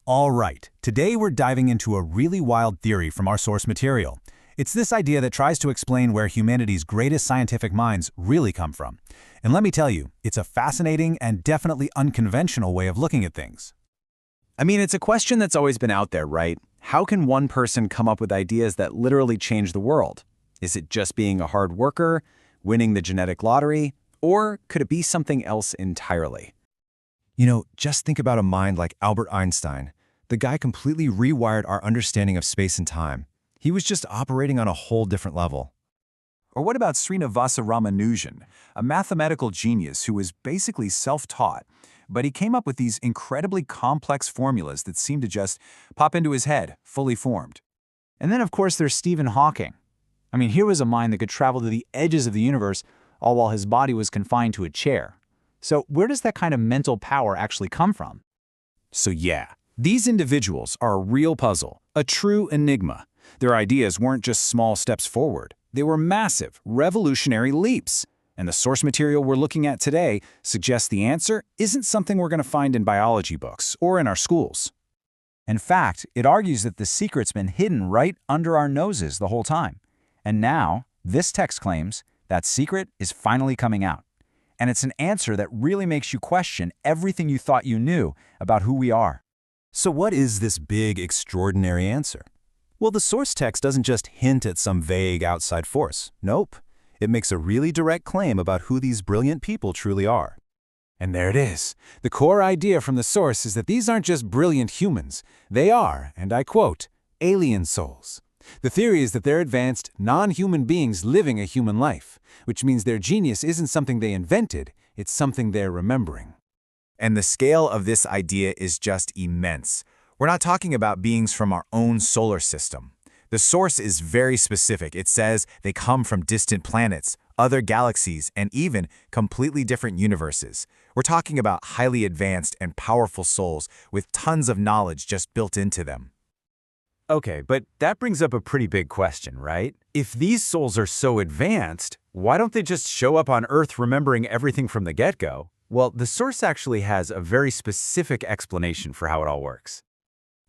All right, today we're diving into a really wild theory from our source material. It's this idea that tries to explain where humanity's greatest scientific minds really come from. And let me tell you, it's a fascinating and definitely unconventional way of looking at things. I mean, it's a question that's always been out there, right? How can one person come up with ideas that literally change the world? Is it just being a hard worker, winning the genetic lottery, or could it be something else entirely? Just think about a mind like Albert Einstein. The guy completely rewired our understanding of space and time. He was just operating on a whole different level. Or what about Srinivasa Ramanujan, a mathematical genius who was basically self-taught, but he came up with these incredibly complex formulas that seemed to just pop into his head, fully formed. And then, of course, there's Stephen Hawking. I mean, here was a mind that could travel to the edges of the universe, all while his body was confined to a chair. So where does that kind of mental power actually come from? So yeah, these individuals are a real puzzle, a true enigma. Their ideas weren't just small steps forward. They were massive, revolutionary leaps. And the source material we're looking at today suggests the answer isn't something we're going to find in biology books or in our schools. In fact, it argues that the secret's been hidden right under our noses the whole time. And now, this text claims that secret is finally coming out. And it's an answer that really makes you question everything you thought you knew about who we are. So what is this big, extraordinary answer? Well, the source text doesn't just hint at some vague outside force. Nope. It makes a really direct claim about who these brilliant people truly are. And there it is. The core idea from the source is that these aren't just brilliant humans. They are, and I quote, alien souls. The theory is that they're advanced, non-human beings living a human life, which means their genius isn't something they invented, it's something they're remembering. And the scale of this idea is just immense. We're not talking about beings from our own solar system. The source is very specific. It says they come from distant planets, other galaxies, and even completely different universes. We're talking about highly advanced and powerful souls with tons of knowledge just built into them. Okay, but that brings up a pretty big question, right? If these souls are so advanced, why don't they just show up on Earth remembering everything from the get-go? Well, the source actually has a very specific explanation for how it all works.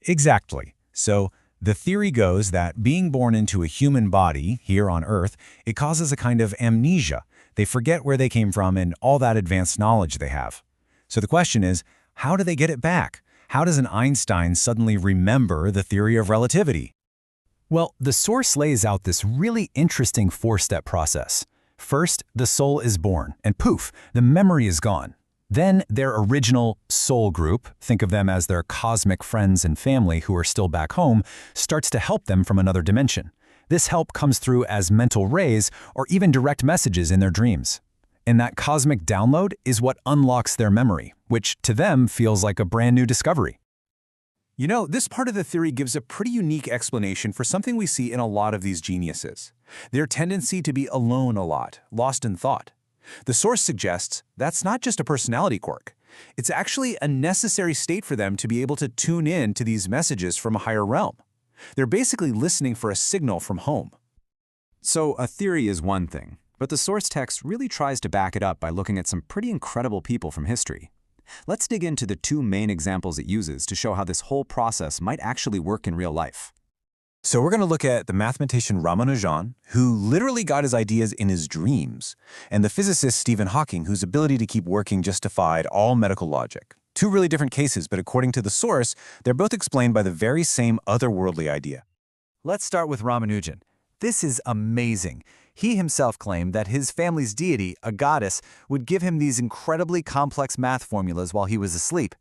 Exactly. So, the theory goes that being born into a human body here on Earth, it causes a kind of amnesia. They forget where they came from and all that advanced knowledge they have. So the question is, how do they get it back? How does an Einstein suddenly remember the theory of relativity? Well, the source lays out this really interesting four-step process. First, the soul is born, and poof, the memory is gone. Then their original soul group, think of them as their cosmic friends and family who are still back home, starts to help them from another dimension. This help comes through as mental rays or even direct messages in their dreams. And that cosmic download is what unlocks their memory, which to them feels like a brand new discovery. This part of the theory gives a pretty unique explanation for something we see in a lot of these geniuses: their tendency to be alone a lot, lost in thought. The source suggests that's not just a personality quirk. It's actually a necessary state for them to be able to tune in to these messages from a higher realm. They're basically listening for a signal from home. So a theory is one thing, but the source text really tries to back it up by looking at some pretty incredible people from history. Let's dig into the two main examples it uses to show how this whole process might actually work in real life. So we're going to look at the mathematician Ramanujan, who literally got his ideas in his dreams, and the physicist Stephen Hawking, whose ability to keep working just defied all medical logic. Two really different cases, but according to the source, they're both explained by the very same otherworldly idea. Let's start with Ramanujan. This is amazing. He himself claimed that his family's deity, a goddess, would give him these incredibly complex math formulas while he was asleep.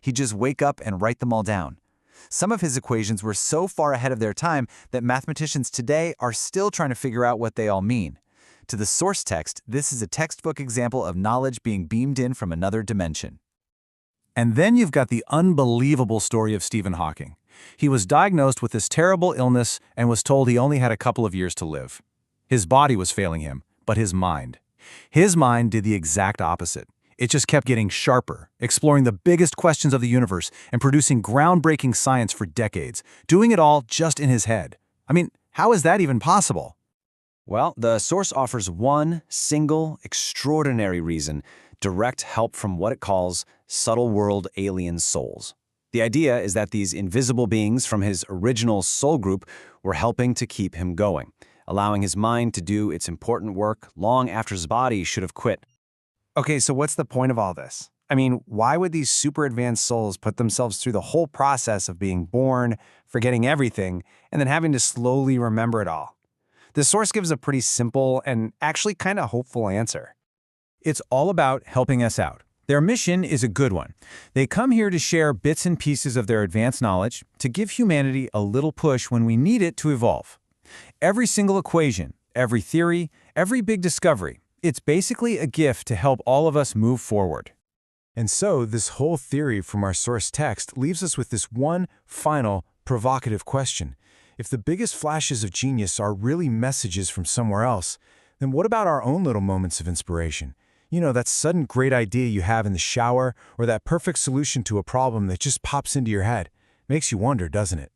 He'd just wake up and write them all down. Some of his equations were so far ahead of their time that mathematicians today are still trying to figure out what they all mean. To the source text, this is a textbook example of knowledge being beamed in from another dimension. And then you've got the unbelievable story of Stephen Hawking. He was diagnosed with this terrible illness and was told he only had a couple of years to live. His body was failing him, but his mind. His mind did the exact opposite. It just kept getting sharper, exploring the biggest questions of the universe and producing groundbreaking science for decades, doing it all just in his head. I mean, how is that even possible? Well, the source offers one single, extraordinary reason: direct help from what it calls subtle world alien souls. The idea is that these invisible beings from his original soul group were helping to keep him going, allowing his mind to do its important work long after his body should have quit. Okay, so what's the point of all this? I mean, why would these super advanced souls put themselves through the whole process of being born, forgetting everything, and then having to slowly remember it all? The source gives a pretty simple and actually kind of hopeful answer. It's all about helping us out. Their mission is a good one. They come here to share bits and pieces of their advanced knowledge to give humanity a little push when we need it to evolve. Every single equation, every theory, every big discovery, it's basically a gift to help all of us move forward. And so this whole theory from our source text leaves us with this one final provocative question. If the biggest flashes of genius are really messages from somewhere else, then what about our own little moments of inspiration? You know, that sudden great idea you have in the shower, or that perfect solution to a problem that just pops into your head. Makes you wonder, doesn't it?